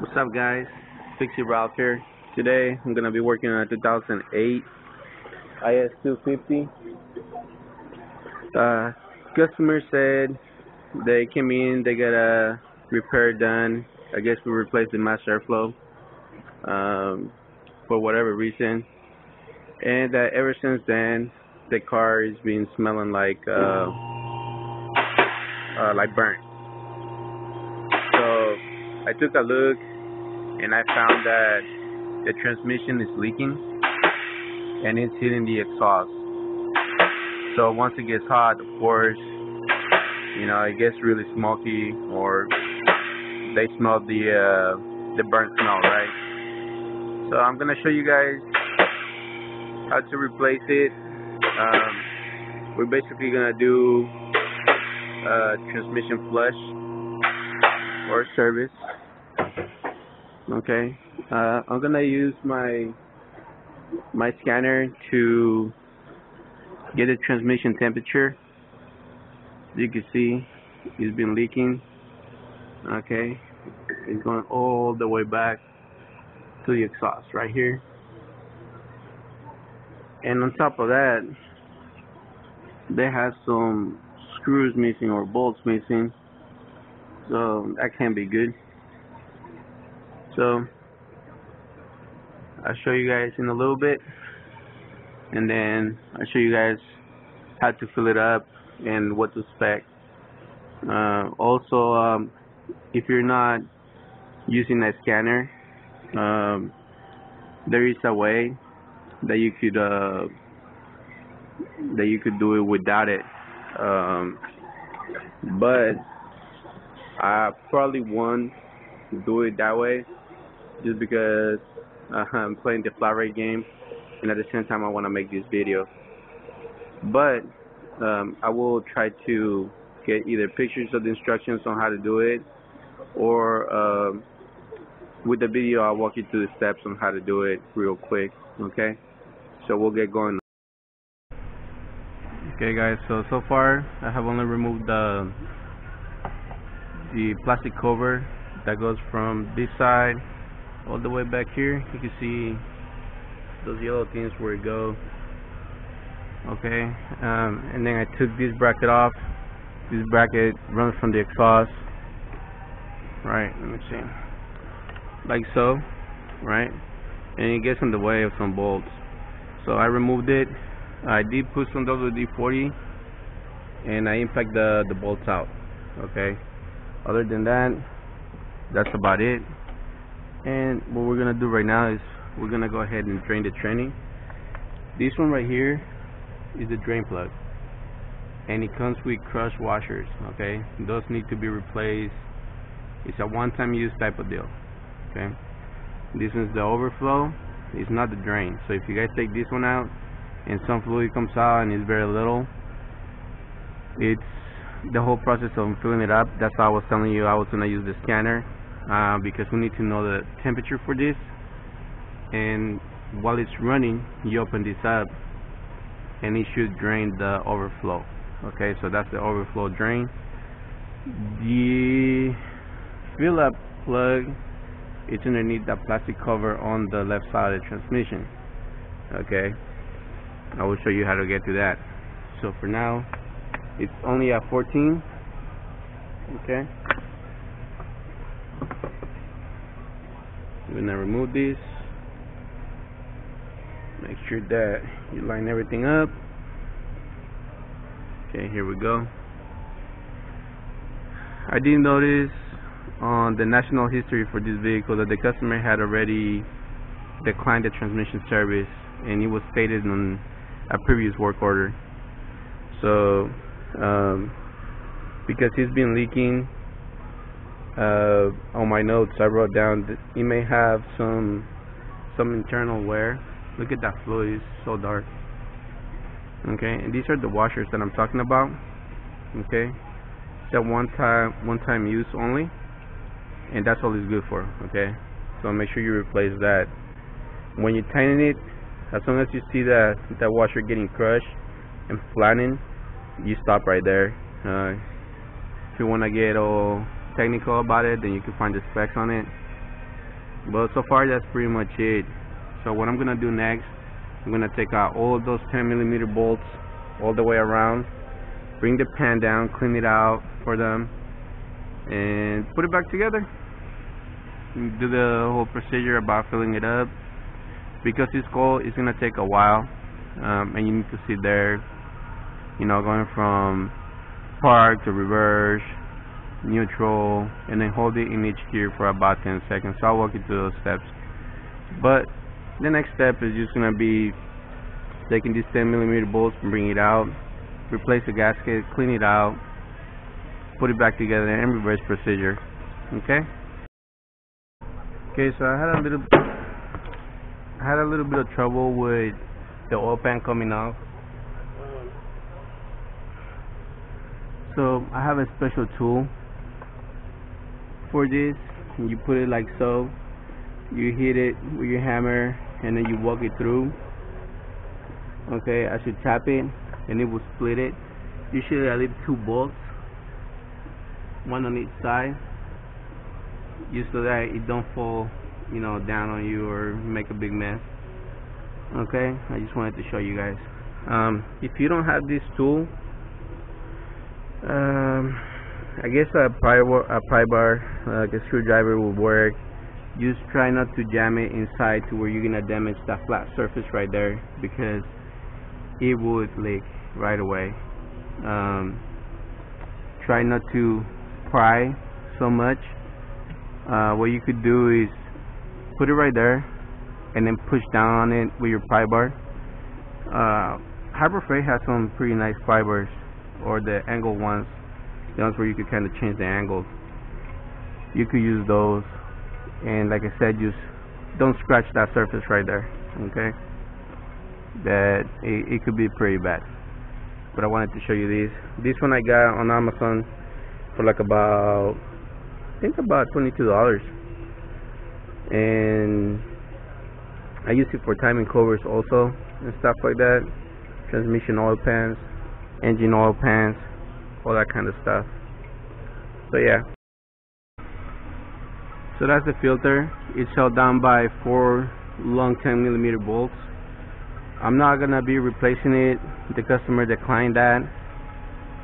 What's up, guys? Fixie Ralph here. Today I'm gonna be working on a 2008 IS250. Customer said they came in, they got a repair done. I guess we replaced the master airflow for whatever reason, and ever since then the car is been smelling like burnt. So I took a look and I found that the transmission is leaking and it's hitting the exhaust. So once it gets hot, of course, it gets really smoky, or they smell the burnt smell, right? So I'm gonna show you guys how to replace it. We're basically gonna do transmission flush or service. Okay, I'm gonna use my scanner to get the transmission temperature. As you can see, it's been leaking. Okay, it's going all the way back to the exhaust right here, and on top of that, they have some screws missing or bolts missing, so that can't be good. So I'll show you guys in a little bit, and then I'll show you guys how to fill it up and what to expect. Also, if you're not using a scanner, there is a way that you could do it without it, but I probably won't do it that way, just because I'm playing the flat rate game, and at the same time I want to make this video. But I will try to get either pictures of the instructions on how to do it, or with the video I'll walk you through the steps on how to do it real quick. Okay, so we'll get going. Okay guys, so far I have only removed the plastic cover that goes from this side all the way back here. You can see those yellow things where it go. Okay, and then I took this bracket off. This bracket runs from the exhaust, right? Let me see, like so, right? And it gets in the way of some bolts, so I removed it. I did put some WD-40 and I impact the bolts out. Okay, other than that, that's about it. And what we're gonna do right now is we're gonna go ahead and drain the tranny. This one right here is the drain plug, and it comes with crushed washers. Okay, those need to be replaced. It's a one-time use type of deal. Okay, this is the overflow, it's not the drain. So if you guys take this one out and some fluid comes out and it's very little, it's the whole process of filling it up. That's how I was telling you I was gonna use the scanner, because we need to know the temperature for this, and while it's running you open this up and it should drain the overflow. Okay, so that's the overflow drain. The fill up plug, it's underneath that plastic cover on the left side of the transmission. Okay, I will show you how to get to that. So for now it's only at 14. Okay, I'm gonna remove this. Make sure that you line everything up. Okay, here we go. I did notice on the national history for this vehicle that the customer had already declined the transmission service, and it was stated on a previous work order. So because it's been leaking, on my notes I wrote down that it may have some internal wear. Look at that fluid, it's so dark. Okay, and these are the washers that I'm talking about. Okay, it's a one time use only, and that's all it's good for. Okay, so make sure you replace that. When you tighten it, as soon as you see that washer getting crushed and flattening, you stop right there. If you want to get all technical about it, then you can find the specs on it. But so far that's pretty much it. So what I'm gonna do next, I'm gonna take out all of those 10mm bolts all the way around, bring the pan down, clean it out for them, and put it back together. Do the whole procedure about filling it up. Because it's cold, it's gonna take a while, and you need to sit there, going from park to reverse, neutral, and then hold it in each gear for about 10 seconds. So I'll walk you through those steps. But the next step is just gonna be taking these 10mm bolts and bring it out, replace the gasket, clean it out, put it back together, and reverse procedure. Okay, so I had a little bit of trouble with the oil pan coming off. So I have a special tool for this. You put it like so, you hit it with your hammer, and then you walk it through. Okay, I should tap it and it will split it. Usually I leave 2 bolts, one on each side, just so that it don't fall down on you or make a big mess. Okay, I just wanted to show you guys. If you don't have this tool, I guess a pry bar, like a screwdriver, will work. Just try not to jam it inside to where you're gonna damage that flat surface right there, because it would leak right away. Try not to pry so much. What you could do is put it right there and then push down on it with your pry bar. Harbor Freight has some pretty nice pry bars, or the angle ones, the ones where you could kind of change the angles. You could use those, and like I said, just don't scratch that surface right there. Okay, that it could be pretty bad. But I wanted to show you these. This one I got on Amazon for like about, I think about $22, and I use it for timing covers also and stuff like that. Transmission oil pans, engine oil pans, all that kind of stuff. So yeah. So that's the filter. It's held down by 4 long 10mm bolts. I'm not gonna be replacing it. The customer declined that.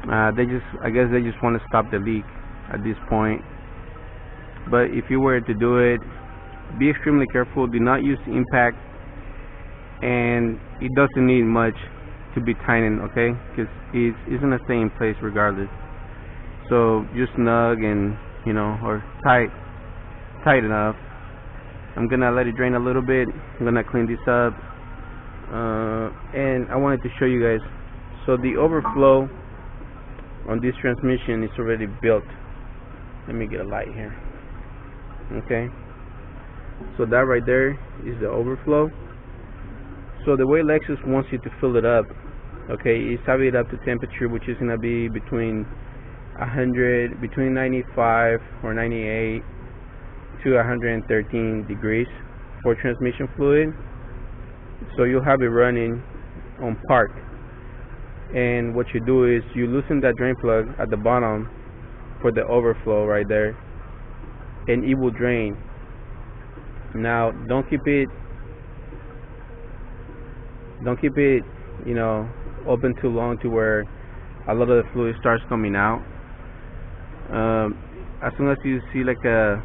I guess they just want to stop the leak at this point. But if you were to do it, be extremely careful. Do not use impact, and it doesn't need much to be tightened, okay? Because it's gonna stay in place regardless. So just snug and or tight enough. I'm gonna let it drain a little bit. I'm gonna clean this up, and I wanted to show you guys. So the overflow on this transmission is already built. Let me get a light here. Okay, so that right there is the overflow. So the way Lexus wants you to fill it up, okay, is have it up to temperature, which is gonna be between 95 or 98 to 113 degrees for transmission fluid. So you'll have it running on park, and what you do is you loosen that drain plug at the bottom for the overflow right there, and it will drain. Now don't keep it open too long to where a lot of the fluid starts coming out. As soon as you see like a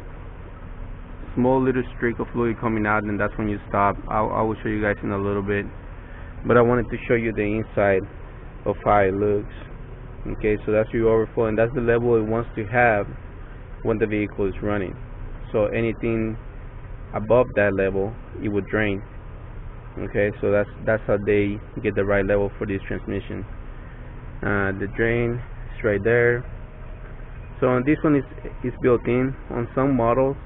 small little streak of fluid coming out, then that's when you stop. I will show you guys in a little bit, but I wanted to show you the inside of how it looks. Okay, so that's your overflow, and that's the level it wants to have when the vehicle is running. So anything above that level, it would drain. Okay, so that's how they get the right level for this transmission. The drain is right there. So on this one, it's built in. On some models,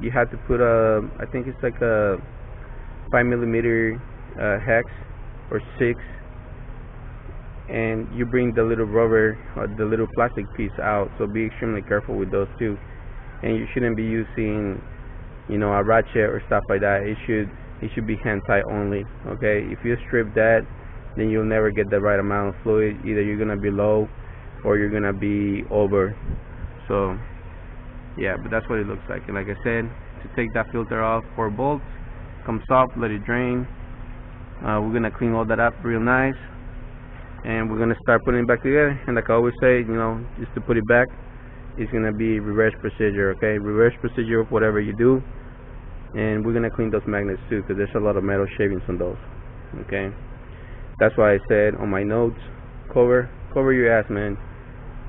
you have to put I think it's like a 5mm hex or 6, and you bring the little rubber or the little plastic piece out. So be extremely careful with those too. And you shouldn't be using, a ratchet or stuff like that. It should be hand tight only. Okay, if you strip that, then you'll never get the right amount of fluid. Either you're gonna be low or you're gonna be over. So yeah, but that's what it looks like. And like I said, to take that filter off 4 bolts. Comes off, let it drain. We're gonna clean all that up real nice, and we're gonna start putting it back together. And like I always say, you know, just to put it back, it's gonna be reverse procedure. Okay, reverse procedure of whatever you do. And we're gonna clean those magnets too, because there's a lot of metal shavings on those. Okay, that's why I said on my notes, cover your ass, man.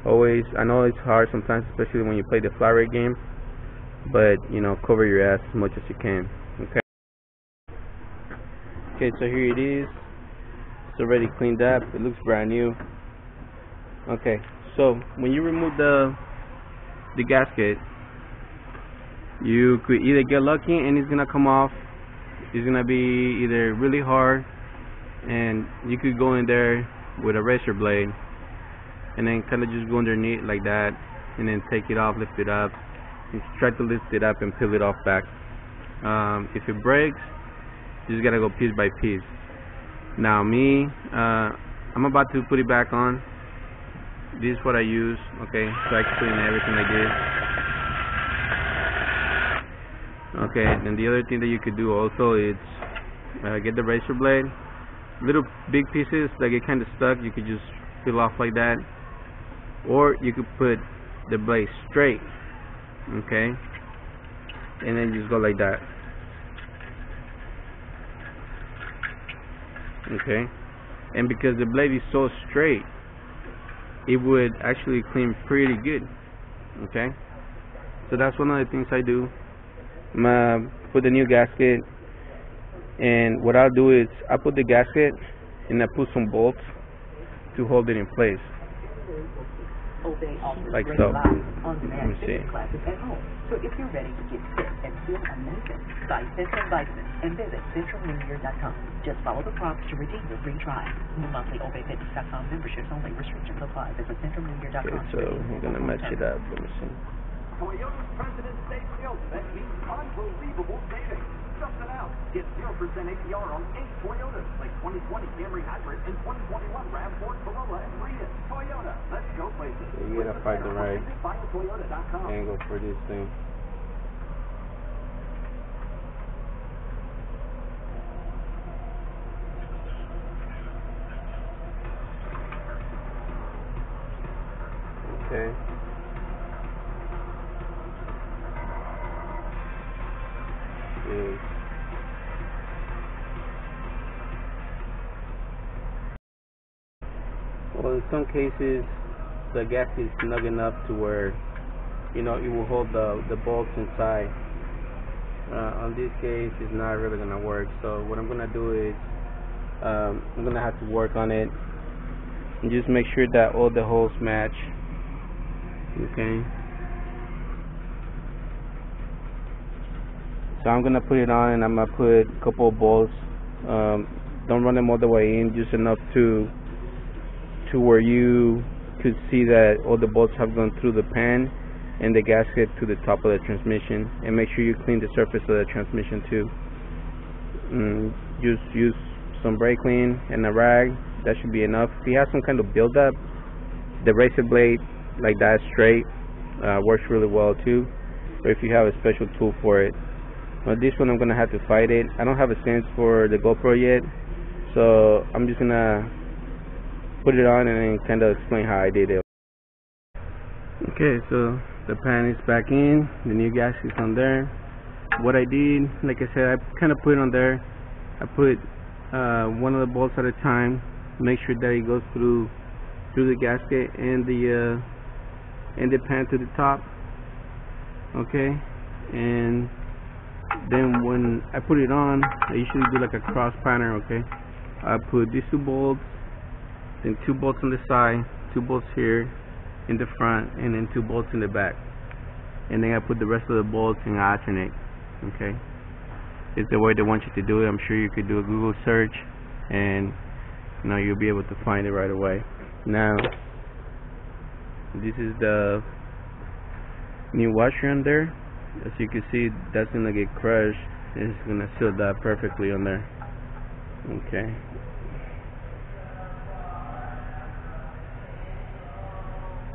Always. I know it's hard sometimes, especially when you play the flat rate game, but you know, cover your ass as much as you can. Okay, so here it is. It's already cleaned up. It looks brand new. Okay, so when you remove the gasket, you could either get lucky and it's gonna come off. It's gonna be either really hard, and you could go in there with a razor blade and then kind of just go underneath like that, and then take it off, lift it up, and try to lift it up and peel it off back. If it breaks, you just gotta go piece by piece. Now me, I'm about to put it back on. This is what I use. Okay, so I clean everything like this. Okay, and the other thing that you could do also is get the razor blade. Little big pieces that get kind of stuck, you could just peel off like that, or you could put the blade straight. Okay, and then just go like that. Okay, and because the blade is so straight, it would actually clean pretty good. Okay, so that's one of the things I do. I'm gonna put the new gasket, and what I'll do is I put the gasket and I put some bolts to hold it in place, like so. Let me see. So if you're ready to get fit and feel amazing, buy Centrum Vitamins and visit CentrumLinear.com. Just follow the prompts to redeem your free trial. New monthly OBFitness.com memberships only. Restrictions apply. Visit CentrumLinear.com. Okay, so we're gonna match it up. Let me see. Toyota's President's Day sales event means unbelievable savings. Just announced. Get 0% APR on 8 Toyotas, like 2020 Camry Hybrid and 2021 RAV4 Corolla and Prius. Toyota, let's go places. So you gotta find the right angle for this thing. Okay. Good. Well, in some cases, the gasket is snug enough to where, you know, it will hold the bolts inside. On this case, it's not really gonna work. So what I'm gonna do is, I'm gonna have to work on it and just make sure that all the holes match. Okay. So I'm gonna put it on, and I'm gonna put a couple of bolts. Don't run them all the way in, just enough to where you could see that all the bolts have gone through the pan and the gasket to the top of the transmission. And make sure you clean the surface of the transmission too. Just use some brake clean and a rag. That should be enough. If you have some kind of buildup, the razor blade like that straight works really well too, or if you have a special tool for it. Now this one I'm gonna have to fight it. I don't have a sense for the GoPro yet, so I'm just gonna put it on and then kind of explain how I did it. Okay, so the pan is back in, the new gasket's on there. What I did, like I said, I kind of put it on there. I put one of the bolts at a time, make sure that it goes through the gasket and the pan to the top. Okay, and then when I put it on, I usually do like a cross pattern. Okay, I put these 2 bolts, then 2 bolts on the side, 2 bolts here in the front, and then 2 bolts in the back, and then I put the rest of the bolts and I alternate. Okay, it's the way they want you to do it. I'm sure you could do a Google search and you know you'll be able to find it right away. Now this is the new washer on there. As you can see, that's gonna get crushed. It's gonna seal that perfectly on there. Okay.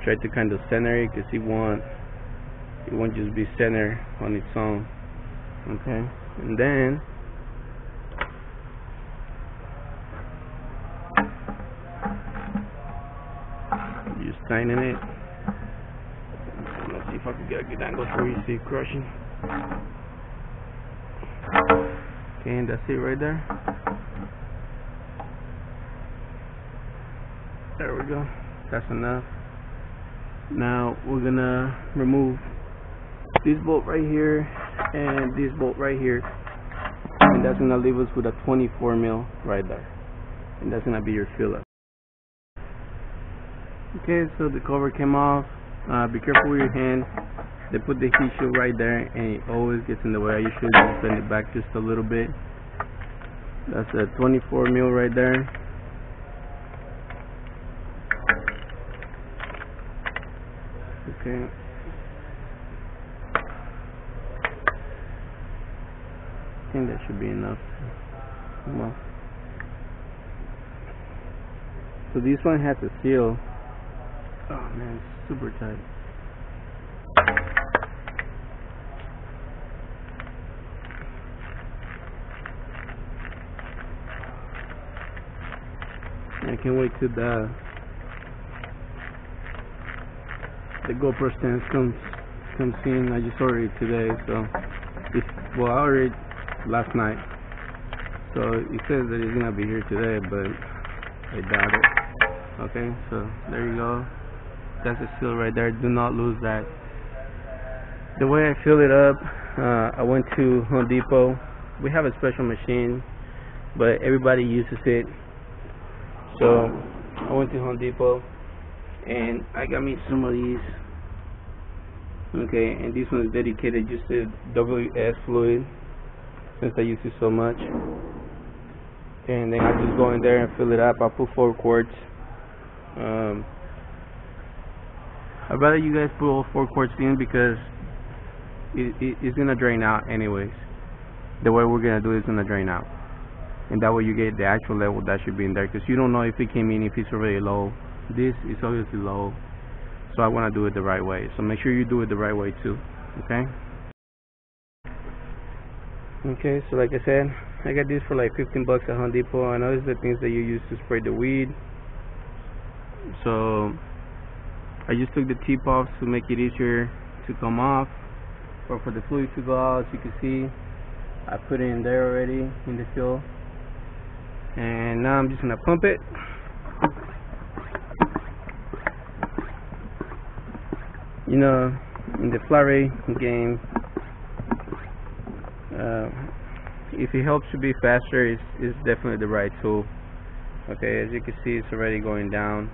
Try to kind of center it, because it won't just be center on its own. Okay, and then just tighten it. Let's see if I can get a good angle for you, see crushing. Okay, and that's it right there. There we go. That's enough. Now we're gonna remove this bolt right here and this bolt right here, and that's gonna leave us with a 24 mil right there, and that's gonna be your filler. Okay, so the cover came off. Be careful with your hand. They put the heat shield right there, and it always gets in the way. I usually just bend it back just a little bit. That's a 24 mil right there. Okay. I think that should be enough. Well, so this one has a seal. Oh man, it's super tight. I can't wait till the GoPro stand comes in. I just ordered it today, so I ordered it last night. So it says that it's gonna be here today, but I doubt it. Okay, so there you go. That's a seal right there. Do not lose that. The way I fill it up, I went to Home Depot. We have a special machine, but everybody uses it. So I went to Home Depot and I got me some of these. Okay, and this one is dedicated just to WS fluid, since I use it so much. Okay, and then I just go in there and fill it up. I put 4 quarts. I'd rather you guys put all 4 quarts in because it's gonna drain out anyways. The way we're gonna do it is gonna drain out, and that way you get the actual level that should be in there, because you don't know if it came in, if it's already low. This is obviously low, so I want to do it the right way. So make sure you do it the right way too. Okay, so like I said, I got this for like 15 bucks at Home Depot. I know it's the things that you use to spray the weed. So I just took the tip off to make it easier to come off, or for the fluid to go out. As you can see, I put it in there already in the fill, and now I'm just gonna pump it. You know, in the flat rate game, if it helps you be faster, it's definitely the right tool. Okay, as you can see, it's already going down.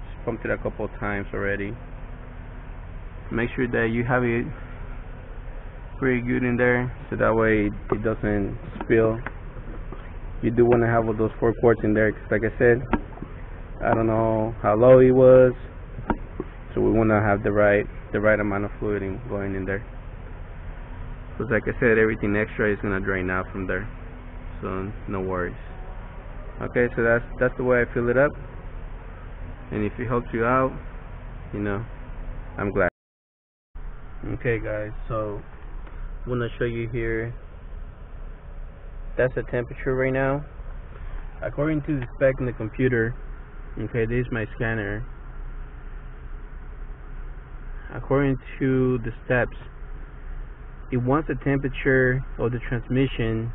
Just pumped it a couple of times already. Make sure that you have it pretty good in there, so that way it doesn't spill. You do want to have all those 4 quarts in there, because like I said, I don't know how low it was, so we want to have the right amount of fluid going in there. Because like I said, everything extra is gonna drain out from there, so no worries. Okay, so that's the way I fill it up, and if it helps you out, you know, I'm glad. Okay guys, so I'm gonna show you here. That's the temperature right now according to the spec in the computer. Okay, this is my scanner. According to the steps, it wants the temperature of the transmission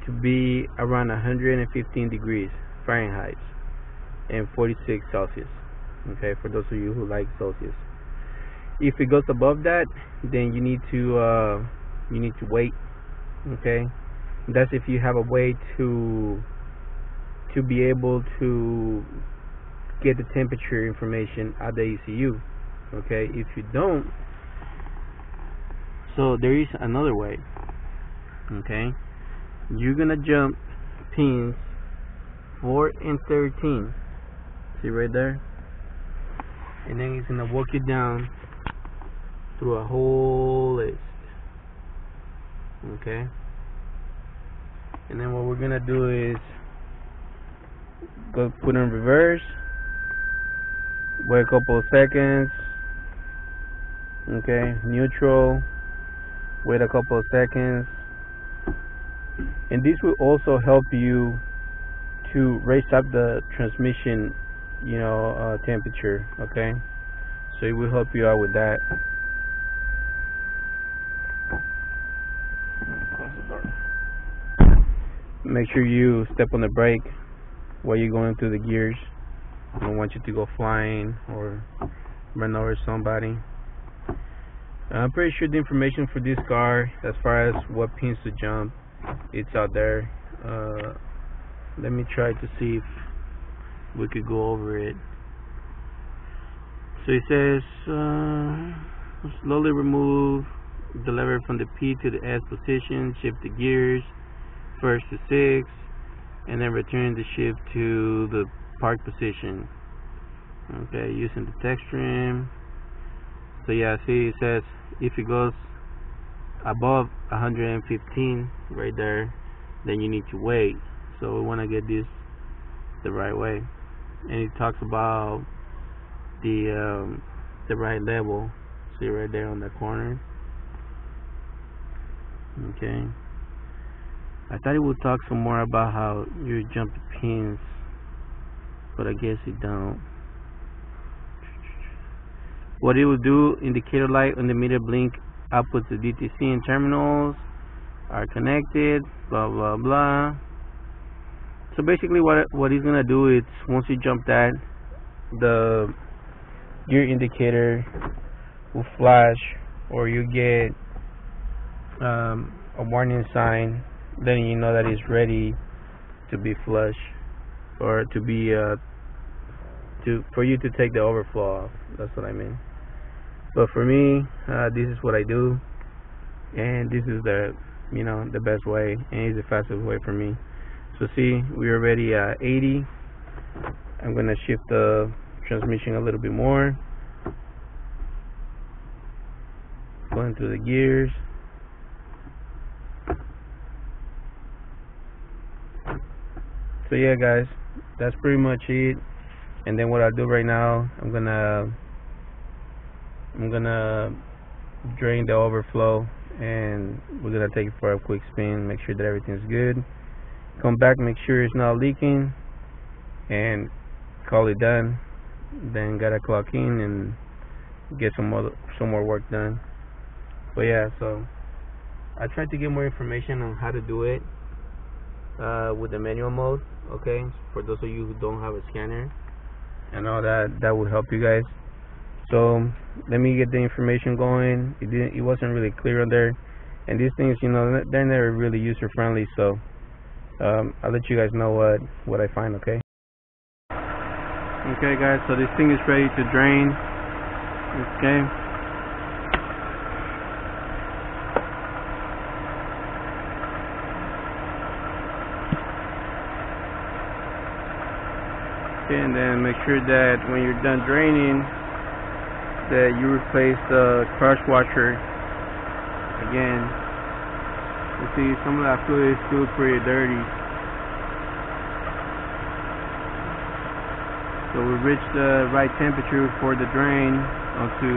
to be around 115 degrees Fahrenheit and 46 Celsius. Okay, for those of you who like Celsius. If it goes above that, then you need to wait. Okay, that's if you have a way to be able to get the temperature information at the ECU. Okay, if you don't, so there is another way. Okay, you're gonna jump pins 4 and 13. See right there, and then it's gonna walk you down through a whole list. Okay, and then what we're gonna do is go put in reverse, wait a couple of seconds. Okay, neutral, wait a couple of seconds, and this will also help you to raise up the transmission, temperature. Okay, so it will help you out with that. Close the door. Make sure you step on the brake while you're going through the gears. I don't want you to go flying or run over somebody. I'm pretty sure the information for this car, as far as what pins to jump, it's out there. Let me try to see if we could go over it. So it says slowly remove the lever from the P to the S position, shift the gears first to 6, and then return the shift to the park position. Okay, using the text trim. So yeah, see, it says if it goes above 115 right there, then you need to wait. So we want to get this the right way, and it talks about the right level. See right there on the corner. Okay, I thought it would talk some more about how you jump the pins, but I guess it don't. What it will do, indicator light on the meter blink, outputs to DTC and terminals are connected, blah blah blah. So basically what it's gonna do is, once you jump that, the gear indicator will flash, or you get a warning sign letting you know that it's ready to be flush, or to be for you to take the overflow off. That's what I mean. But for me, this is what I do, and this is the the best way, and it's the fastest way for me. So see, we're already at 80. I'm gonna shift the transmission a little bit more, going through the gears. So yeah, guys, that's pretty much it. And then what I'll do right now, I'm gonna drain the overflow, and we're gonna take it for a quick spin, make sure that everything's good. Come back, make sure it's not leaking, and call it done. Then gotta clock in and get some more work done. But yeah, so I tried to get more information on how to do it with the manual mode. Okay, for those of you who don't have a scanner, I know that would help you guys. So let me get the information going. It wasn't really clear on there, and these things, they're never really user friendly. So I'll let you guys know what I find. Okay. Okay, guys. So this thing is ready to drain. Okay. And then make sure that when you're done draining, that you replace the crush washer again. You see, some of that fluid is still pretty dirty. So we reached the right temperature for the drain onto.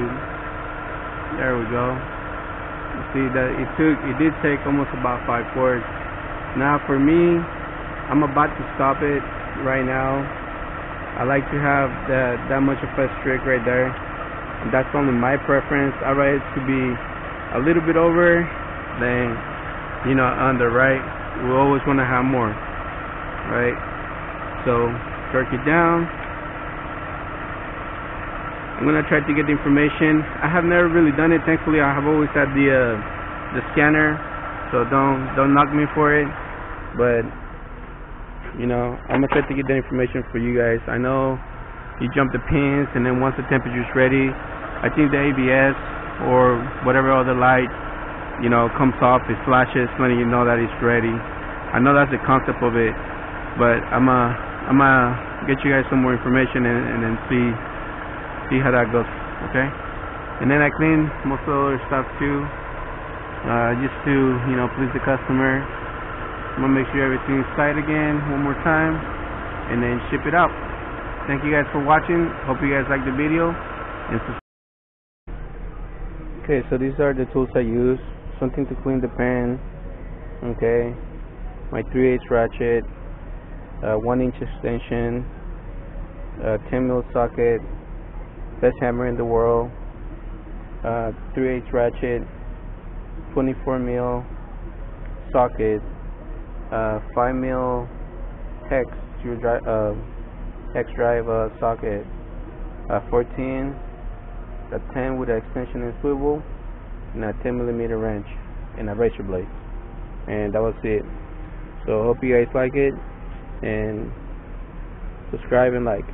There we go. You see that it did take almost about 5 quarts. Now for me, I'm about to stop it right now. I like to have that much of a streak right there. And that's only my preference. I like it to be a little bit over than under, right? We always want to have more, right? So jerk it down. I'm gonna try to get the information. I have never really done it. Thankfully, I have always had the scanner, so don't knock me for it. But I'm gonna try to get that information for you guys. I know you jump the pins, and then once the temperature is ready, I think the ABS or whatever other light comes off, it flashes letting you know that it's ready. I know that's the concept of it, but I'm gonna get you guys some more information and then see how that goes. Okay. And then I clean most of the other stuff too, just to please the customer. I'm gonna make sure everything's tight again one more time, and then ship it out. Thank you guys for watching. Hope you guys like the video. Okay, so these are the tools I use. something to clean the pen. Okay, my 3/8 ratchet, 1-inch extension, 10mm socket, best hammer in the world, 3/8 ratchet, 24mm socket, 5mm hex drive socket, 14, a 10 with an extension and swivel, and a 10mm wrench, and a razor blade. And that was it. So hope you guys like it, and subscribe and like.